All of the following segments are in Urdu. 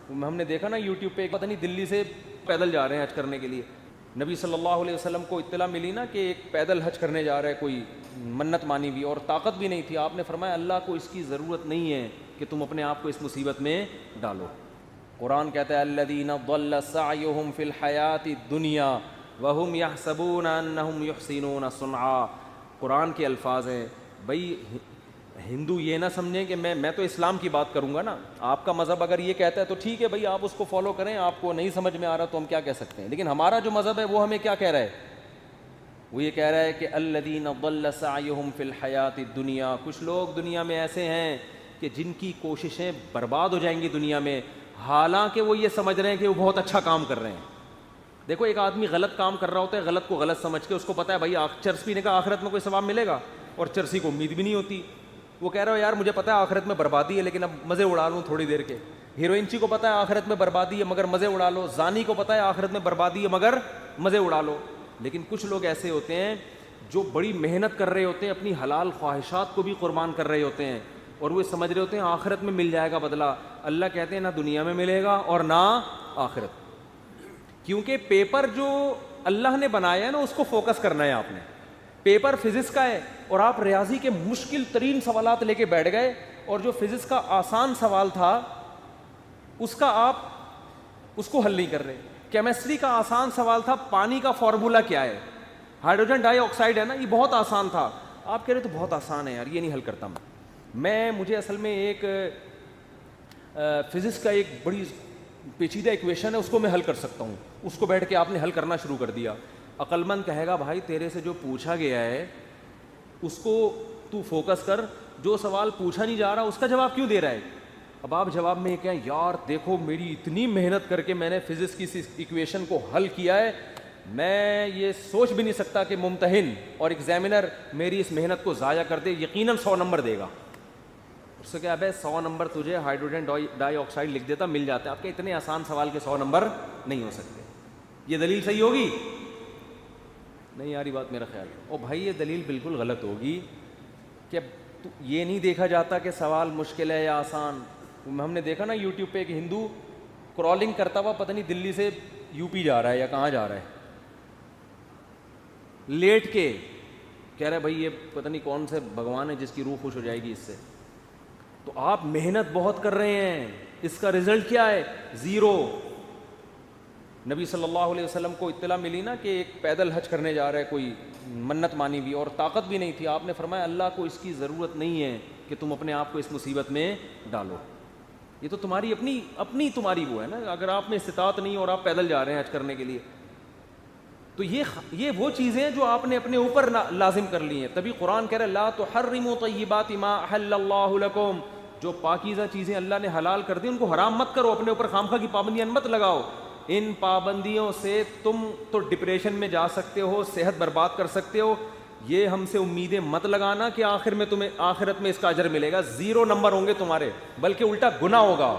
ہم نے دیکھا نا یوٹیوب پہ، پتہ نہیں دلی سے پیدل جا رہے ہیں حج کرنے کے لیے، نبی صلی اللہ علیہ وسلم کو اطلاع ملی نا کہ ایک پیدل حج کرنے جا رہا ہے کوئی، منت مانی ہوئی اور طاقت بھی نہیں تھی، آپ نے فرمایا اللہ کو اس کی ضرورت نہیں ہے کہ تم اپنے آپ کو اس مصیبت میں ڈالو۔ قرآن کہتا ہے الذین ضل سعیہم فی الحیاۃ الدنیا وہم یحسبون انہم یحسنون صنعا۔ قرآن کے الفاظ ہیں بھائی، ہندو یہ نہ سمجھیں کہ میں تو اسلام کی بات کروں گا نا، آپ کا مذہب اگر یہ کہتا ہے تو ٹھیک ہے بھائی، آپ اس کو فالو کریں، آپ کو نہیں سمجھ میں آ رہا تو ہم کیا کہہ سکتے ہیں، لیکن ہمارا جو مذہب ہے وہ ہمیں کیا کہہ رہا ہے، وہ یہ کہہ رہا ہے کہ الذین ضل سعیہم فی الحیاۃ الدنیا، کچھ لوگ دنیا میں ایسے ہیں کہ جن کی کوششیں برباد ہو جائیں گی دنیا میں، حالانکہ وہ یہ سمجھ رہے ہیں کہ وہ بہت اچھا کام کر رہے ہیں۔ دیکھو ایک آدمی غلط کام کر رہا ہوتا ہے، غلط کو غلط سمجھ کے، اس کو پتہ ہے بھائی چرس پینے کا آخرت میں کوئی ثواب ملے گا، اور چرسی کو امید بھی نہیں ہوتی، وہ کہہ رہا ہو یار مجھے پتہ ہے آخرت میں بربادی ہے لیکن اب مزے اڑا لوں تھوڑی دیر کے، ہیروئنچی کو پتہ ہے آخرت میں بربادی ہے مگر مزے اڑا لو، زانی کو پتہ ہے آخرت میں بربادی ہے مگر مزے اڑا لو۔ لیکن کچھ لوگ ایسے ہوتے ہیں جو بڑی محنت کر رہے ہوتے ہیں، اپنی حلال خواہشات کو بھی قربان کر رہے ہوتے ہیں، اور وہ سمجھ رہے ہوتے ہیں آخرت میں مل جائے گا بدلہ۔ اللہ کہتے ہیں نہ دنیا میں ملے گا اور نہ آخرت، کیونکہ پیپر جو اللہ نے بنایا ہے نا اس کو فوکس کرنا ہے آپ نے۔ پیپر فزکس کا ہے اور آپ ریاضی کے مشکل ترین سوالات لے کے بیٹھ گئے، اور جو فزکس کا آسان سوال تھا اس کا آپ اس کو حل نہیں کر رہے۔ کیمسٹری کا آسان سوال تھا پانی کا فارمولا کیا ہے، ہائیڈروجن ڈائی آکسائڈ ہے نا، یہ بہت آسان تھا، آپ کہہ رہے تو بہت آسان ہے یار یہ نہیں حل کرتا مجھے اصل میں ایک فزکس کا ایک بڑی پیچیدہ ایکویشن ہے اس کو میں حل کر سکتا ہوں، اس کو بیٹھ کے آپ نے حل کرنا شروع کر دیا۔ عقل مند کہے گا بھائی تیرے سے جو پوچھا گیا ہے اس کو تو فوکس کر، جو سوال پوچھا نہیں جا رہا اس کا جواب کیوں دے رہا ہے۔ اب آپ جواب میں یہ کہیں یار دیکھو میری اتنی محنت کر کے میں نے فزکس کی ایکویشن کو حل کیا ہے، میں یہ سوچ بھی نہیں سکتا کہ ممتحن اور ایگزامینر میری اس محنت کو ضائع کر دے، یقیناً 100 نمبر دے گا۔ اس سے کیا ابے 100 نمبر تجھے ہائیڈروجن ڈائی آکسائڈ لکھ دیتا مل جاتا ہے، آپ کے اتنے آسان سوال کے 100 نمبر نہیں ہو سکتے۔ یہ دلیل صحیح ہوگی؟ نہیں یاری بات میرا خیال ہے۔ او بھائی یہ دلیل بالکل غلط ہوگی کہ یہ نہیں دیکھا جاتا کہ سوال مشکل ہے یا آسان۔ ہم نے دیکھا نا یوٹیوب پہ ایک ہندو کرالنگ کرتا ہوا پتہ نہیں دلی سے یو پی جا رہا ہے یا کہاں جا رہا ہے، لیٹ کے کہہ رہا ہے بھائی یہ پتہ نہیں کون سے بھگوان ہے جس کی روح خوش ہو جائے گی اس سے۔ تو آپ محنت بہت کر رہے ہیں، اس کا رزلٹ کیا ہے؟ زیرو۔ نبی صلی اللہ علیہ وسلم کو اطلاع ملی نا کہ ایک پیدل حج کرنے جا رہا ہے کوئی، منت مانی ہوئی اور طاقت بھی نہیں تھی، آپ نے فرمایا اللہ کو اس کی ضرورت نہیں ہے کہ تم اپنے آپ کو اس مصیبت میں ڈالو، یہ تو تمہاری اپنی تمہاری وہ ہے نا، اگر آپ میں استطاعت نہیں اور آپ پیدل جا رہے ہیں حج کرنے کے لیے تو یہ وہ چیزیں ہیں جو آپ نے اپنے اوپر لازم کر لی ہیں۔ تبھی قرآن کہہ رہا ہے لا تحرموا طیبات ما احل اللہ لکم، جو پاکیزہ چیزیں اللہ نے حلال کر دی ان کو حرام مت کرو، اپنے اوپر خامخواہ کی پابندیاں مت لگاؤ۔ ان پابندیوں سے تم تو ڈپریشن میں جا سکتے ہو، صحت برباد کر سکتے ہو، یہ ہم سے امیدیں مت لگانا کہ آخر میں تمہیں آخرت میں اس کا اجر ملے گا، 0 نمبر ہوں گے تمہارے، بلکہ الٹا گناہ ہوگا۔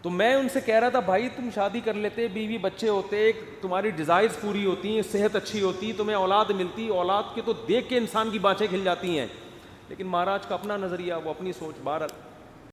تو میں ان سے کہہ رہا تھا بھائی تم شادی کر لیتے، بیوی بچے ہوتے، تمہاری ڈیزائرز پوری ہوتی ہیں، صحت اچھی ہوتی، تمہیں اولاد ملتی، اولاد کے تو دیکھ کے انسان کی بانچیں کھل جاتی ہیں، لیکن مہاراج کا اپنا نظریہ، وہ اپنی سوچ، بہرحال